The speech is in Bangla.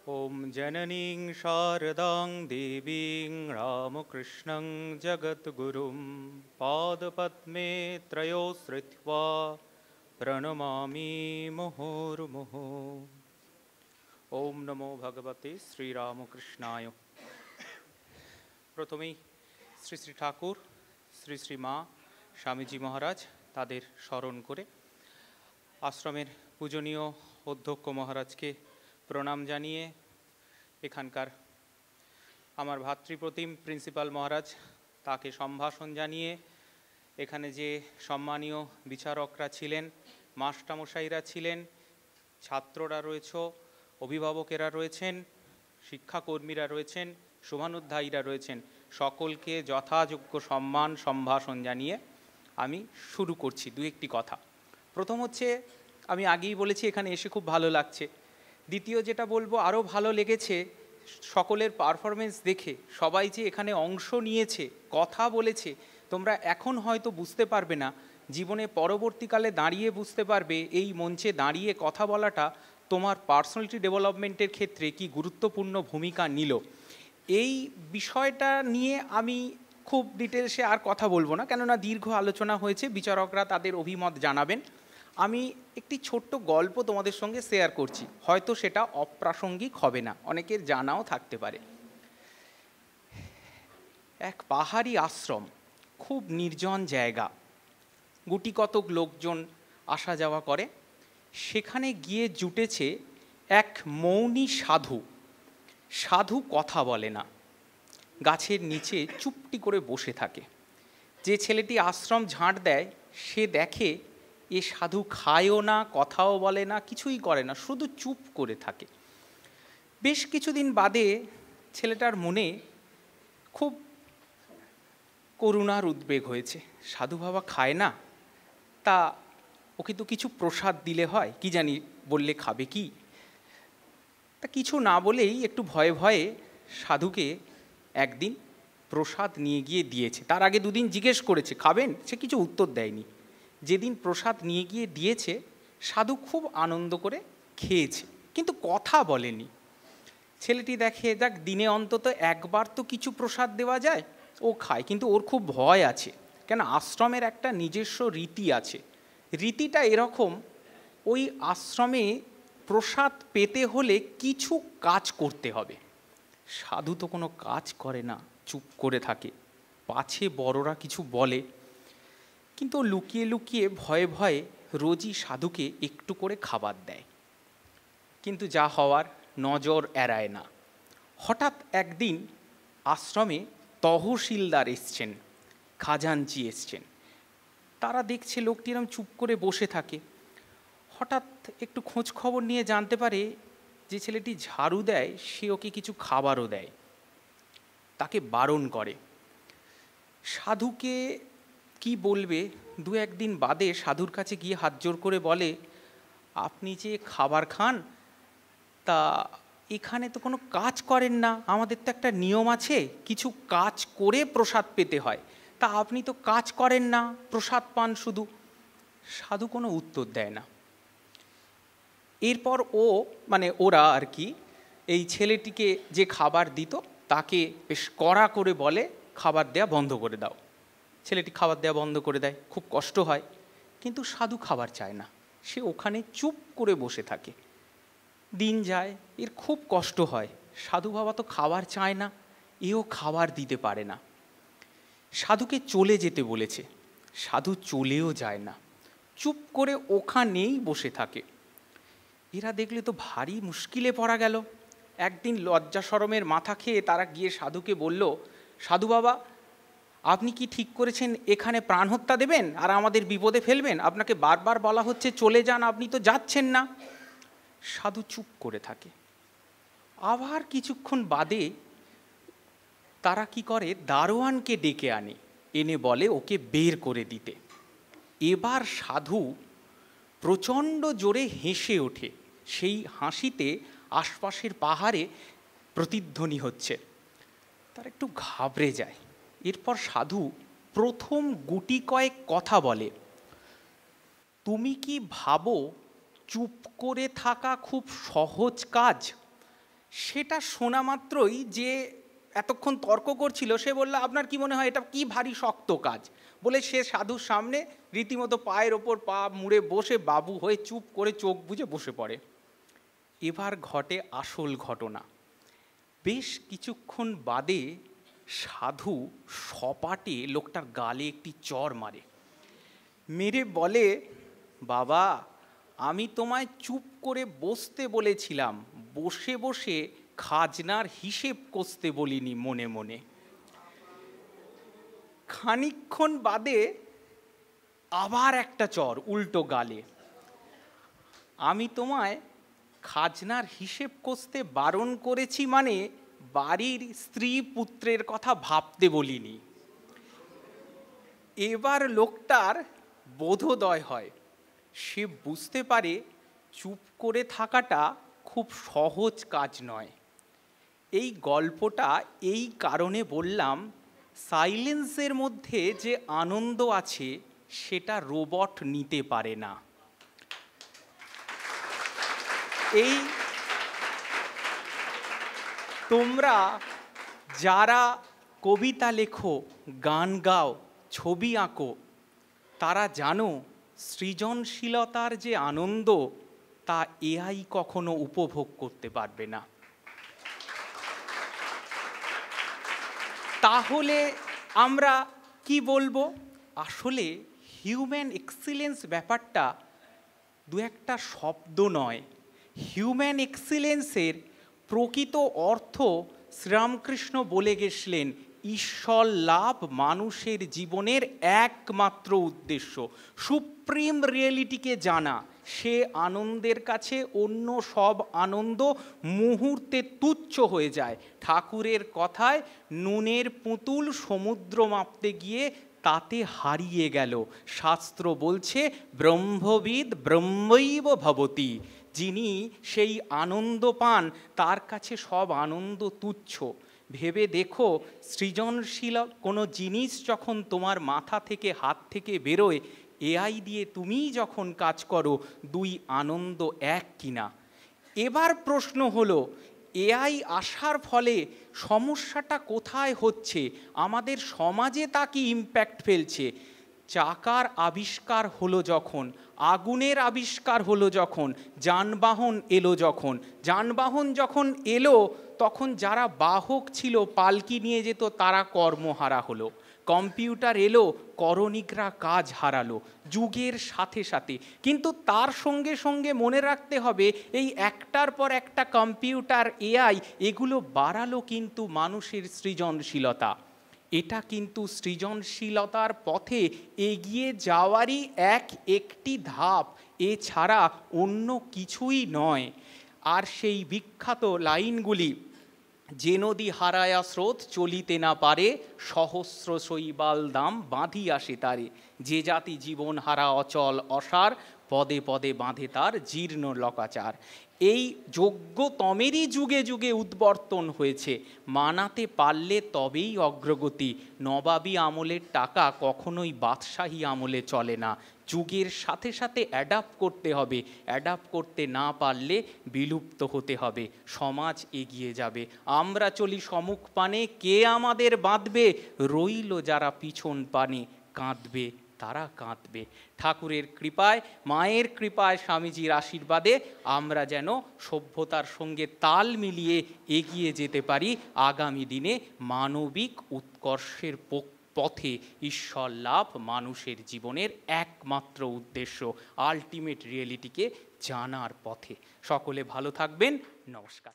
ॐ जननीं शारदां देवीं रामकृष्णं जगद्गुरुं पादपद्मे त्रयोश्रित्वा प्रणमामि मुहुर्मुहुः। ओम नमो भगवते श्रीरामकृष्णाय। प्रथमेই শ্রী শ্রী ঠাকুর শ্রী শ্রী মা স্বামীজি মহারাজ তাদের স্মরণ করে আশ্রমের পূজনীয় অধ্যক্ষ মহারাজকে প্রণাম জানিয়ে এখানকার আমার ভাতৃপ্রতিম প্রিন্সিপাল মহারাজ তাকে সম্ভাষণ জানিয়ে এখানে যে সম্মানীয় বিচারকরা ছিলেন, মাস্টারমশাইরা ছিলেন, ছাত্ররা রয়েছে, অভিভাবকেরা রয়েছেন, শিক্ষাকর্মীরা রয়েছেন, শুভানুধ্যায়ীরা রয়েছেন, সকলকে যথাযোগ্য সম্মান সম্ভাষণ জানিয়ে আমি শুরু করছি দু একটি কথা। প্রথম হচ্ছে, আমি আগেই বলেছি এখানে এসে খুব ভালো লাগছে। দ্বিতীয় যেটা বলবো, আরও ভালো লেগেছে সকলের পারফরমেন্স দেখে। সবাই যে এখানে অংশ নিয়েছে, কথা বলেছে, তোমরা এখন হয়তো বুঝতে পারবে না, জীবনে পরবর্তীকালে দাঁড়িয়ে বুঝতে পারবে এই মঞ্চে দাঁড়িয়ে কথা বলাটা তোমার পার্সোনালিটি ডেভেলপমেন্টের ক্ষেত্রে কি গুরুত্বপূর্ণ ভূমিকা নিল। এই বিষয়টা নিয়ে আমি খুব ডিটেলসে আর কথা বলবো না, কেননা দীর্ঘ আলোচনা হয়েছে, বিচারকরা তাদের অভিমত জানাবেন। আমি একটি ছোট্ট গল্প তোমাদের সঙ্গে শেয়ার করছি, হয়তো সেটা অপ্রাসঙ্গিক হবে না, অনেকের জানাও থাকতে পারে। এক পাহাড়ি আশ্রম, খুব নির্জন জায়গা, গুটি কতক লোকজন আসা যাওয়া করে। সেখানে গিয়ে জুটেছে এক মৌনী সাধু। সাধু কথা বলে না, গাছের নিচে চুপটি করে বসে থাকে। যে ছেলেটি আশ্রম ঝাঁট দেয় সে দেখে এ সাধু খায়ও না, কথাও বলে না, কিছুই করে না, শুধু চুপ করে থাকে। বেশ কিছুদিন বাদে ছেলেটার মনে খুব করুণার উদ্বেগ হয়েছে। সাধু বাবা খায় না, তা ওকে তো কিছু প্রসাদ দিলে হয়, কি জানি বললে খাবে কি। তা কিছু না বলেই একটু ভয়ে ভয়ে সাধুকে একদিন প্রসাদ নিয়ে গিয়ে দিয়েছে। তার আগে দুদিন জিজ্ঞেস করেছে খাবেন, সে কিছু উত্তর দেয়নি। যেদিন প্রসাদ নিয়ে গিয়ে দিয়েছে, সাধু খুব আনন্দ করে খেয়েছে, কিন্তু কথা বলেনি। ছেলেটি দেখে, যাক দিনে অন্তত একবার তো কিছু প্রসাদ দেওয়া যায়, ও খায়। কিন্তু ওর খুব ভয় আছে, কেন আশ্রমের একটা নিজস্ব রীতি আছে। রীতিটা এরকম, ওই আশ্রমে প্রসাদ পেতে হলে কিছু কাজ করতে হবে। সাধু তো কোনো কাজ করে না, চুপ করে থাকে, পাছে বড়রা কিছু বলে। কিন্তু লুকিয়ে লুকিয়ে ভয়ে ভয়ে রোজই সাধুকে একটু করে খাবার দেয়, কিন্তু যা হওয়ার নজর এড়ায় না। হঠাৎ একদিন আশ্রমে তহসিলদার এসছেন, খাজাঞ্চি এসছেন। তারা দেখছে লোকটি এরম চুপ করে বসে থাকে। হঠাৎ একটু খোঁজ খবর নিয়ে জানতে পারে যে ছেলেটি ঝাড়ু দেয় সে ওকে কিছু খাবারও দেয়। তাকে বারণ করে। সাধুকে কি বলবে, দু একদিন বাদে সাধুর কাছে গিয়ে হাত জোর করে বলে, আপনি যে খাবার খান, তা এখানে তো কোনো কাজ করেন না, আমাদের তো একটা নিয়ম আছে, কিছু কাজ করে প্রসাদ পেতে হয়, তা আপনি তো কাজ করেন না, প্রসাদ পান শুধু। সাধু কোনো উত্তর দেয় না। এরপর ওরা আর কি এই ছেলেটিকে যে খাবার দিত তাকে বেশ কড়া করে বলে, খাবার দেয়া বন্ধ করে দাও। ছেলেটি খাবার দেওয়া বন্ধ করে দেয়, খুব কষ্ট হয়। কিন্তু সাধু খাবার চায় না, সে ওখানে চুপ করে বসে থাকে। দিন যায়, এর খুব কষ্ট হয়। সাধু বাবা তো খাবার চায় না, এও খাবার দিতে পারে না। সাধুকে চলে যেতে বলেছে, সাধু চলেও যায় না, চুপ করে ওখানেই বসে থাকে। এরা দেখলে তো ভারী মুশকিলে পড়া গেল। একদিন লজ্জা শরমের মাথা খেয়ে তারা গিয়ে সাধুকে বলল, সাধু বাবা, আপনি কি ঠিক করেছেন এখানে প্রাণ হত্যা দেবেন আর আমাদের বিপদে ফেলবেন? আপনাকে বারবার বলা হচ্ছে চলে যান, আপনি তো যাচ্ছেন না। সাধু চুপ করে থাকে। আবার কিছুক্ষণ বাদে তারা কি করে, দারোয়ানকে ডেকে আনে, এনে বলে ওকে বের করে দিতে। এবার সাধু প্রচণ্ড জোরে হেসে ওঠে, সেই হাসিতে আশপাশের পাহাড়ে প্রতিধ্বনি হচ্ছে। তারা একটু ঘাবড়ে যায়। এরপর সাধু প্রথম গুটি কয়েক কথা বলে, তুমি কি ভাবো চুপ করে থাকা খুব সহজ কাজ? সেটা শোনা মাত্রই যে এতক্ষণ তর্ক করছিল সে বলল, আপনার কি মনে হয় এটা কি ভারী শক্ত কাজ? বলে সে সাধুর সামনে রীতিমতো পায়ের ওপর পা মুড়ে বসে বাবু হয়ে চুপ করে চোখ বুজে বসে পড়ে। এবার ঘটে আসল ঘটনা। বেশ কিছুক্ষণ বাদে সাধু সপাটে লোকটার গালে একটি চড় মারে, মেরে বলে, বাবা আমি তোমায় চুপ করে বসতে বলেছিলাম, বসে বসে খাজনার হিসেব কষতে বলিনি মনে মনে। খানিকক্ষণ বাদে আবার একটা চড় উল্টো গালে, আমি তোমায় খাজনার হিসেব কষতে বারণ করেছি মানে বাড়ির স্ত্রী পুত্রের কথা ভাবতে বলিনি। এবার লোকটার বোধোদয় হয়, সে বুঝতে পারে চুপ করে থাকাটা খুব সহজ কাজ নয়। এই গল্পটা এই কারণে বললাম, সাইলেন্সের মধ্যে যে আনন্দ আছে সেটা রোবট নিতে পারে না। এই তোমরা যারা কবিতা লেখো, গান গাও, ছবি আঁকো, তারা জানো সৃজনশীলতার যে আনন্দ তা এআই কখনো উপভোগ করতে পারবে না। তাহলে আমরা কি বলবো? আসলে হিউম্যান এক্সিলেন্স ব্যাপারটা দু একটা শব্দ নয়। হিউম্যান এক্সিলেন্সের প্রকৃত অর্থ শ্রীরামকৃষ্ণ বলে গেছিলেন, ঈশ্বর লাভ মানুষের জীবনের একমাত্র উদ্দেশ্য। সুপ্রিম রিয়েলিটিকে জানা, সে আনন্দের কাছে অন্য সব আনন্দ মুহূর্তে তুচ্ছ হয়ে যায়। ঠাকুরের কথায়, নুনের পুতুল সমুদ্র মাপতে গিয়ে তাতে হারিয়ে গেল। শাস্ত্র বলছে ব্রহ্মবিদ ব্রহ্মৈব ভবতি। যিনি সেই আনন্দ পান তার কাছে সব আনন্দ তুচ্ছ। ভেবে দেখো, সৃজনশীল কোনো জিনিস যখন তোমার মাথা থেকে হাত থেকে বেরোয়, এআই দিয়ে তুমিই যখন কাজ করো, দুই আনন্দ এক কিনা। এবার প্রশ্ন হলো, এআই আসার ফলে সমস্যাটা কোথায় হচ্ছে? আমাদের সমাজে তা কি ইম্প্যাক্ট ফেলছে? চাকার আবিষ্কার হলো যখন, আগুনের আবিষ্কার হলো যখন, যানবাহন এলো যখন এলো তখন যারা বাহক ছিল, পালকি নিয়ে যেত, তারা কর্মহারা হলো। কম্পিউটার এলো, করণিকরা কাজ হারালো যুগের সাথে সাথে। কিন্তু তার সঙ্গে সঙ্গে মনে রাখতে হবে, এই একটার পর একটা কম্পিউটার, এআই, এগুলো বাড়ালো কিন্তু মানুষের সৃজনশীলতা। এটা কিন্তু সৃজনশীলতার পথে এগিয়ে যাওয়ারই একটি ধাপ, এছাড়া অন্য কিছুই নয়। আর সেই বিখ্যাত লাইনগুলি, যে নদী হারায়া স্রোত চলিতে না পারে, সহস্র শৈবাল দাম বাঁধি আসে তারে। যে জাতি জীবন হারা অচল অসার, পদে পদে বাঁধে তার জীর্ণ লকাচার। এই যোগ্যতমেরই যুগে যুগে উদ্বর্তন হয়েছে, মানাতে পারলে তবেই অগ্রগতি। নবাবী আমলের টাকা কখনোই বাদশাহী আমলে চলে না। যুগের সাথে সাথে অ্যাডাপ্ট করতে হবে, অ্যাডাপ্ট করতে না পারলে বিলুপ্ত হতে হবে। সমাজ এগিয়ে যাবে, আমরা চলি সম্মুখ পানে, কে আমাদের বাঁধবে? রইল যারা পিছন পানে, কাঁদবে তারা কাঁদবে। ঠাকুরের কৃপায়, মায়ের কৃপায়, স্বামীজির আশীর্বাদে আমরা যেন সভ্যতার সঙ্গে তাল মিলিয়ে এগিয়ে যেতে পারি আগামী দিনে মানবিক উৎকর্ষের পথে। ঈশ্বর লাভ মানুষের জীবনের একমাত্র উদ্দেশ্য, আলটিমেট রিয়েলিটিকে জানার পথে। সকলে ভালো থাকবেন, নমস্কার।